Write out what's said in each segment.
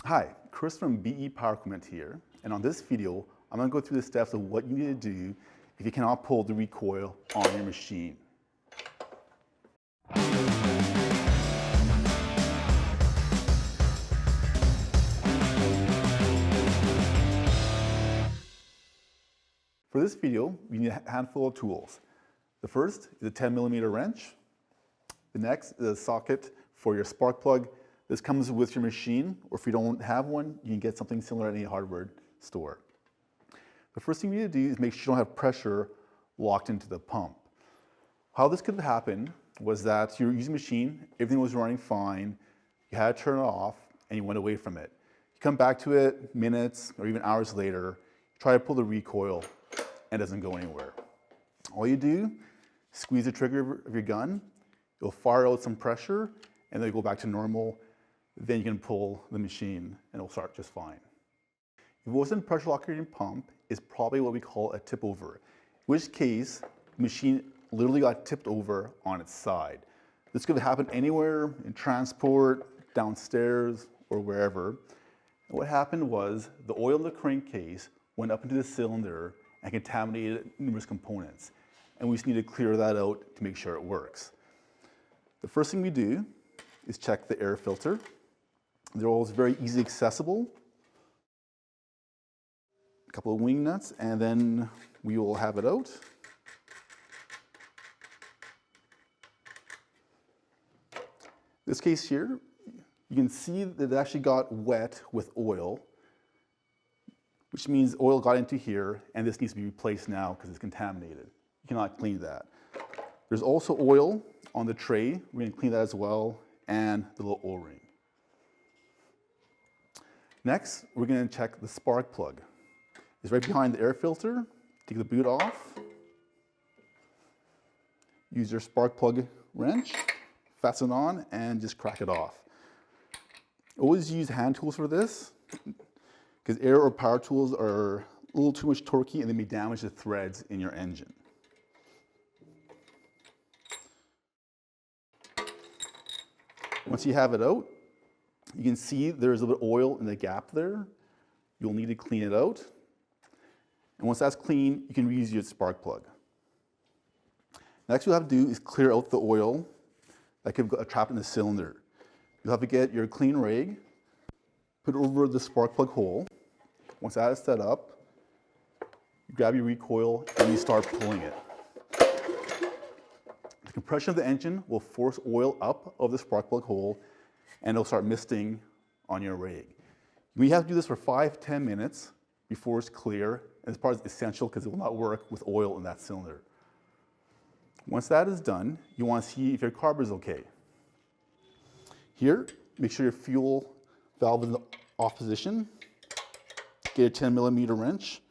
Hi, Chris from BE Power Equipment here, and on this video, I'm going to go through the steps of what you need to do if you cannot pull the recoil on your machine. For this video, we need a handful of tools. The first is a 10mm wrench. The next is a socket for your spark plug. This comes with your machine, or if you don't have one, you can get something similar at any hardware store. The first thing you need to do is make sure you don't have pressure locked into the pump. How this could have happened was that you were using the machine, everything was running fine, you had to turn it off, and you went away from it. You come back to it minutes or even hours later, you try to pull the recoil, and it doesn't go anywhere. All you do, squeeze the trigger of your gun, it'll fire out some pressure, and then you go back to normal. Then you can pull the machine and it'll start just fine. If it wasn't pressure locking your pump, it's probably what we call a tip over, in which case the machine literally got tipped over on its side. This could happen anywhere in transport, downstairs, or wherever. And what happened was the oil in the crankcase went up into the cylinder and contaminated numerous components. And we just need to clear that out to make sure it works. The first thing we do is check the air filter. They're always very easily accessible. A couple of wing nuts, and then we will have it out. This case here, you can see that it actually got wet with oil, which means oil got into here, and this needs to be replaced now because it's contaminated. You cannot clean that. There's also oil on the tray. We're going to clean that as well, and the little O-ring. Next, we're going to check the spark plug. It's right behind the air filter. Take the boot off. Use your spark plug wrench, fasten it on, and just crack it off. Always use hand tools for this, because air or power tools are a little too much torquey and they may damage the threads in your engine. Once you have it out, you can see there's a bit of oil in the gap there. You'll need to clean it out. And once that's clean, you can reuse your spark plug. Next, you'll have to do is clear out the oil that could get trapped in the cylinder. You'll have to get your clean rag, put it over the spark plug hole. Once that is set up, you grab your recoil and you start pulling it. The compression of the engine will force oil up of the spark plug hole, and it'll start misting on your rag. We have to do this for 5-10 minutes before it's clear, and this part is essential because it will not work with oil in that cylinder. Once that is done, you want to see if your carb is okay. Here, make sure your fuel valve is in the off position. Get a 10mm wrench,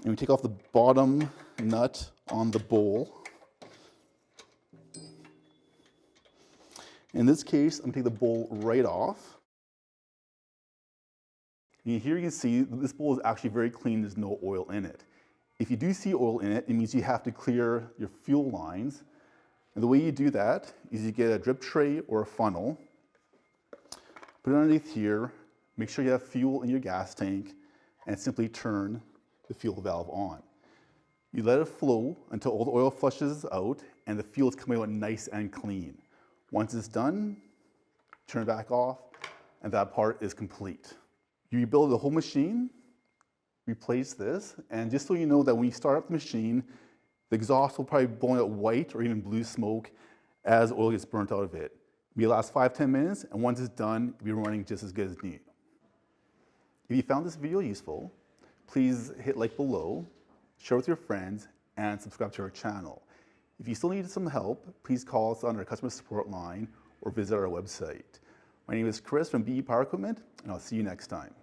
and we take off the bottom nut on the bowl. In this case, I'm going to take the bowl right off. And here you can see that this bowl is actually very clean. There's no oil in it. If you do see oil in it, it means you have to clear your fuel lines. And the way you do that is you get a drip tray or a funnel, put it underneath here, make sure you have fuel in your gas tank, and simply turn the fuel valve on. You let it flow until all the oil flushes out and the fuel is coming out nice and clean. Once it's done, turn it back off, and that part is complete. You rebuild the whole machine, replace this, and just so you know that when you start up the machine, the exhaust will probably blow out white or even blue smoke as oil gets burnt out of it. It'll last 5-10 minutes, and once it's done, it'll be running just as good as new. If you found this video useful, please hit like below, share with your friends, and subscribe to our channel. If you still need some help, please call us on our customer support line or visit our website. My name is Chris from BE Power Equipment, and I'll see you next time.